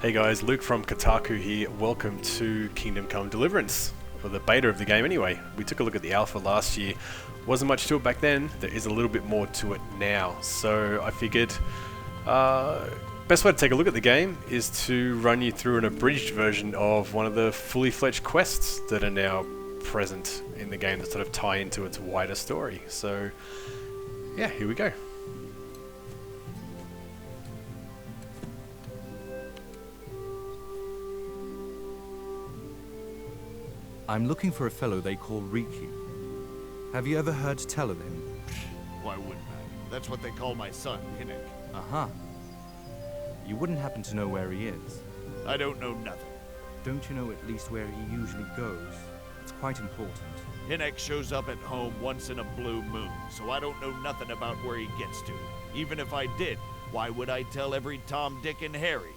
Hey guys, Luke from Kotaku here. Welcome to Kingdom Come Deliverance, or the beta of the game anyway. We took a look at the alpha last year. Wasn't much to it back then. There is a little bit more to it now. So I figured best way to take a look at the game is to run you through an abridged version of one of the fully fledged quests that are now present in the game that sort of tie into its wider story. So yeah, here we go. I'm looking for a fellow they call Riki. Have you ever heard tell of him? Why wouldn't I? That's what they call my son, Hinnick. Aha. You wouldn't happen to know where he is? I don't know nothing. Don't you know at least where he usually goes? It's quite important. Hinnick shows up at home once in a blue moon, so I don't know nothing about where he gets to. Even if I did, why would I tell every Tom, Dick, and Harry?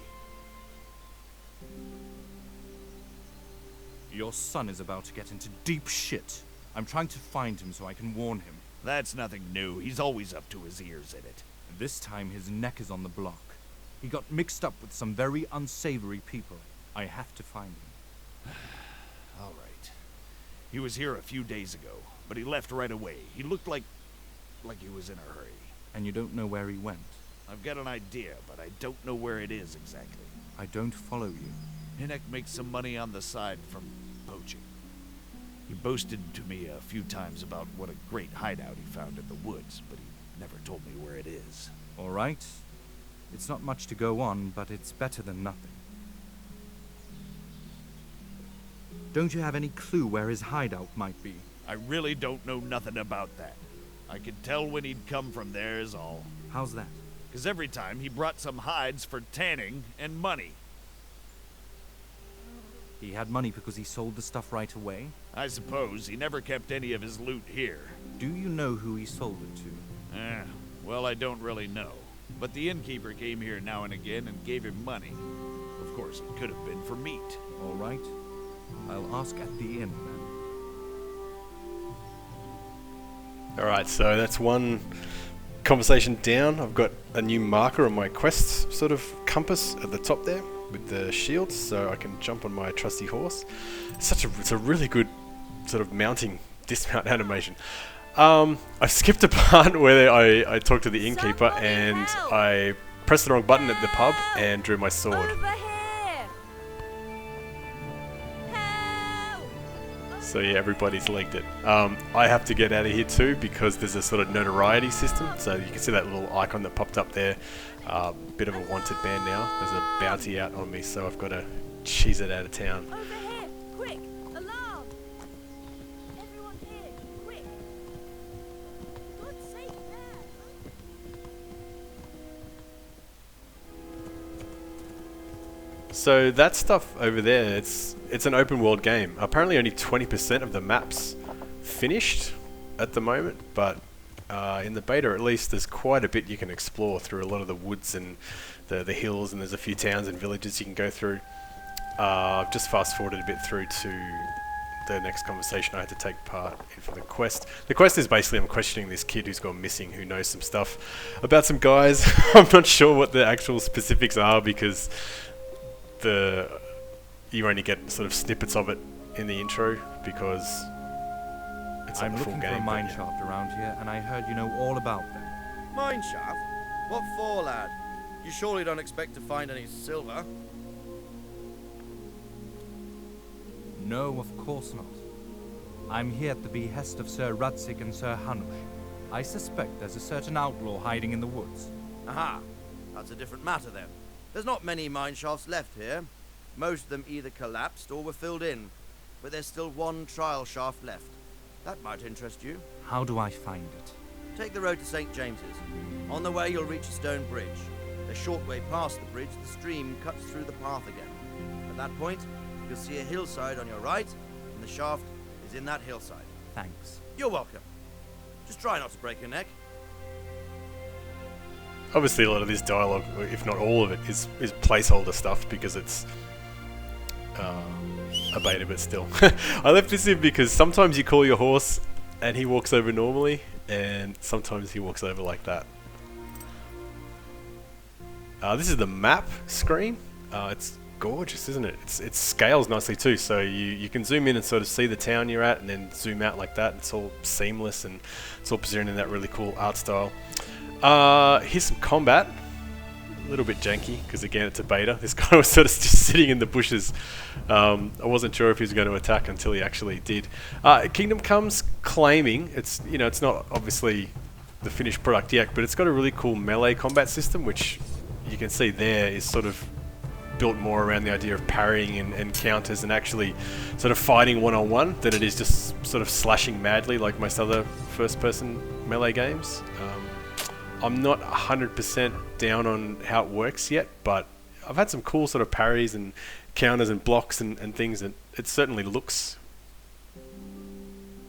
Your son is about to get into deep shit. I'm trying to find him so I can warn him. That's nothing new. He's always up to his ears in it. This time his neck is on the block. He got mixed up with some very unsavory people. I have to find him. All right. He was here a few days ago, but he left right away. He looked like he was in a hurry. And you don't know where he went? I've got an idea, but I don't know where it is exactly. I don't follow you. Hinnick makes some money on the side from poaching. He boasted to me a few times about what a great hideout he found in the woods, but he never told me where it is. All right. It's not much to go on, but it's better than nothing. Don't you have any clue where his hideout might be? I really don't know nothing about that. I could tell when he'd come from there is all. How's that? 'Cause every time he brought some hides for tanning and money. He had money because he sold the stuff right away? I suppose he never kept any of his loot here. Do you know who he sold it to? Well, I don't really know. But the innkeeper came here now and again and gave him money. Of course, it could have been for meat. All right. I'll ask at the inn then. Alright, so that's one conversation down. I've got a new marker on my quest sort of compass at the top there with the shields, so I can jump on my trusty horse. It's a really good sort of mounting dismount animation. I skipped a part where I talked to the innkeeper and I pressed the wrong button at the pub and drew my sword. Over here. Help. So yeah, everybody's legged it. I have to get out of here too because there's a sort of notoriety system. So you can see that little icon that popped up there. Bit of a wanted man now. There's a bounty out on me, so I've got to cheese it out of town. Over here. Quick. Alarm. Everyone here. Quick. For God's sake, there. So that stuff over there, it's an open world game. Apparently only 20% of the map's finished at the moment, but in the beta at least there's quite a bit you can explore through a lot of the woods and the hills, and there's a few towns and villages you can go through. I've just fast forwarded a bit through to the next conversation I had to take part in for the quest. The quest is basically I'm questioning this kid who's gone missing, who knows some stuff about some guys. I'm not sure what the actual specifics are because you only get sort of snippets of it in the intro because it's I'm not a full looking game. for a mine but yeah. shaft around here, and I heard you know all about them. Mine shaft? What for, lad? You surely don't expect to find any silver? No, of course not. I'm here at the behest of Sir Radzig and Sir Hanush. I suspect there's a certain outlaw hiding in the woods. Aha! That's a different matter then. There's not many mine shafts left here. Most of them either collapsed or were filled in. But there's still one trial shaft left. That might interest you. How do I find it? Take the road to St. James's. On the way you'll reach a stone bridge. A short way past the bridge, the stream cuts through the path again. At that point, you'll see a hillside on your right, and the shaft is in that hillside. Thanks. You're welcome. Just try not to break your neck. Obviously a lot of this dialogue, if not all of it, is placeholder stuff because it's a beta, but still. I left this in because sometimes you call your horse and he walks over normally, and sometimes he walks over like that. This is the map screen. It's gorgeous, isn't it? It scales nicely too, so you can zoom in and sort of see the town you're at, and then zoom out like that. It's all seamless, and it's all presented in that really cool art style. Here's some combat. A little bit janky, because again it's a beta. This guy was sort of just sitting in the bushes. I wasn't sure if he was going to attack until he actually did. Kingdom Come's claiming, it's not obviously the finished product yet, but it's got a really cool melee combat system, which you can see there is sort of built more around the idea of parrying and counters and actually sort of fighting one-on-one than it is just sort of slashing madly like most other first-person melee games. I'm not 100% down on how it works yet, but I've had some cool sort of parries and counters and blocks and things, and it certainly looks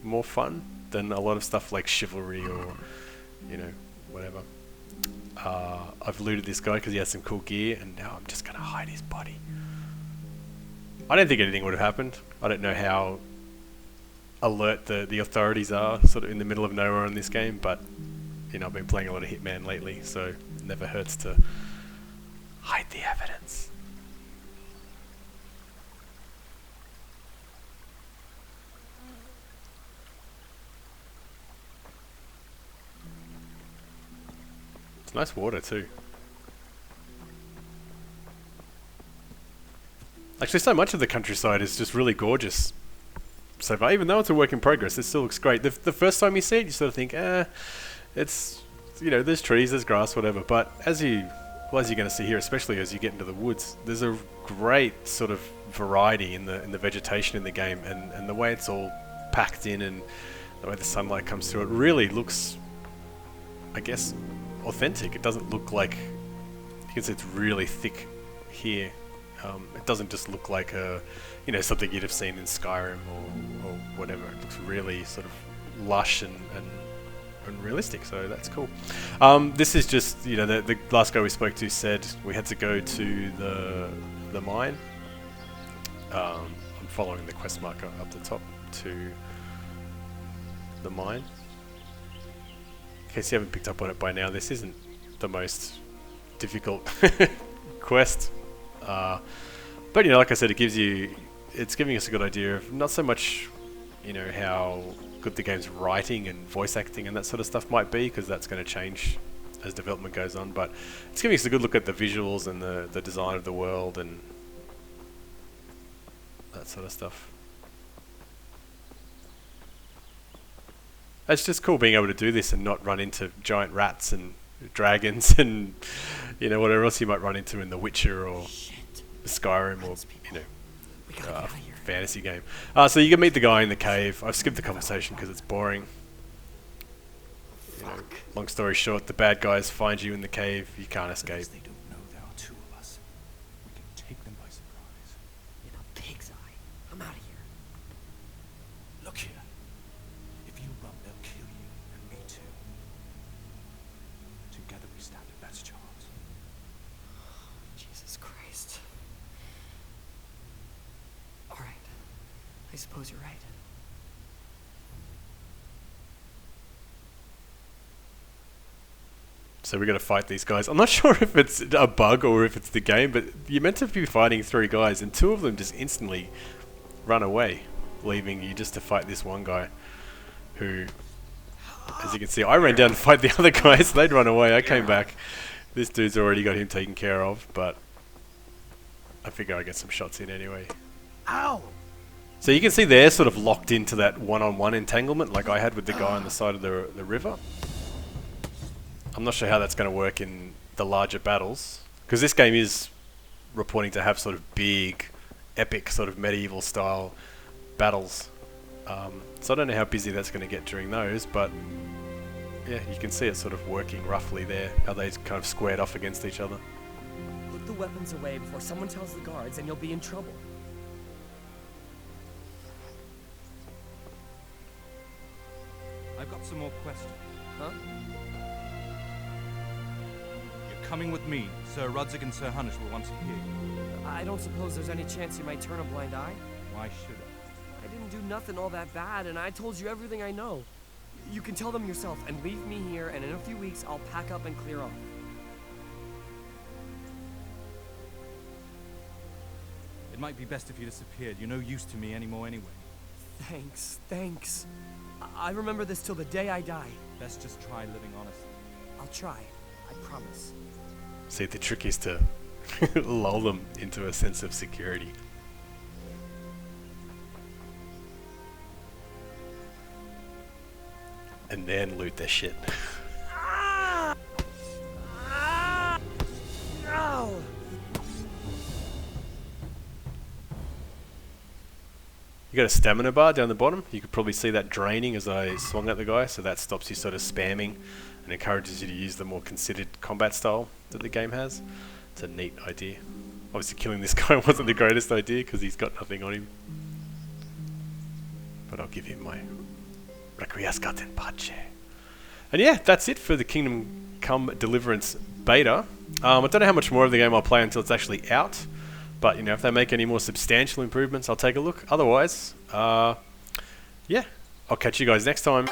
more fun than a lot of stuff like Chivalry or, whatever. I've looted this guy because he has some cool gear, and now I'm just going to hide his body. I don't think anything would have happened. I don't know how alert the authorities are sort of in the middle of nowhere in this game, but I've been playing a lot of Hitman lately, so it never hurts to hide the evidence. It's nice water too. Actually, so much of the countryside is just really gorgeous so far. Even though it's a work in progress, it still looks great. The first time you see it, you sort of think, it's, there's trees, there's grass, whatever. But as you're going to see here, especially as you get into the woods, there's a great sort of variety in the vegetation in the game, and the way it's all packed in and the way the sunlight comes through, it really looks, I guess, authentic. It doesn't look like, you can see it's really thick here. It doesn't just look like something you'd have seen in Skyrim or whatever. It looks really sort of lush and realistic, so that's cool. This is just, the last guy we spoke to said we had to go to the mine. I'm following the quest marker up the top to the mine. In case you haven't picked up on it by now, this isn't the most difficult quest. But like I said, it's giving us a good idea of not so much, how good the game's writing and voice acting and that sort of stuff might be, because that's going to change as development goes on, but it's giving us a good look at the visuals and the design of the world and that sort of stuff. It's just cool being able to do this and not run into giant rats and dragons and whatever else you might run into in The Witcher or Skyrim or fantasy game. So you can meet the guy in the cave. I've skipped the conversation because it's boring. Long story short, the bad guys find you in the cave. You can't escape. They don't know there are two of us. We can take them by surprise. In a pig's eye. I'm out of here. Look here. If you run, they'll kill you, and me too. Together we stand a better chance. Jesus Christ. Alright. I suppose you're right. So we're going to fight these guys. I'm not sure if it's a bug or if it's the game, but you're meant to be fighting 3 guys, and 2 of them just instantly run away, leaving you just to fight this one guy who, as you can see, I ran down to fight the other guys. They'd run away. I came back. This dude's already got him taken care of, but I figure I get some shots in anyway. Ow! So you can see they're sort of locked into that one-on-one entanglement like I had with the guy on the side of the river. I'm not sure how that's going to work in the larger battles, because this game is reporting to have sort of big, epic sort of medieval style battles. So I don't know how busy that's going to get during those, but yeah, you can see it sort of working roughly there, how they kind of squared off against each other. Put the weapons away before someone tells the guards and you'll be in trouble. I've got some more questions. Huh? You're coming with me. Sir Rudzik and Sir Hanush will want to hear you. I don't suppose there's any chance you might turn a blind eye? Why should I? I didn't do nothing all that bad, and I told you everything I know. You can tell them yourself and leave me here, and in a few weeks I'll pack up and clear off. might be best if you disappeared. You're no use to me anymore anyway. Thanks, thanks. I remember this till the day I die. Best just try living honestly. I'll try. I promise. See, the trick is to lull them into a sense of security. And then loot their shit. Ow! You got a stamina bar down the bottom. You could probably see that draining as I swung at the guy, so that stops you sort of spamming and encourages you to use the more considered combat style that the game has. It's a neat idea. Obviously killing this guy wasn't the greatest idea because he's got nothing on him. But I'll give him my Requiescat in Pace. And yeah, that's it for the Kingdom Come Deliverance beta. I don't know how much more of the game I'll play until it's actually out. But, you know, if they make any more substantial improvements, I'll take a look. Otherwise, yeah, I'll catch you guys next time.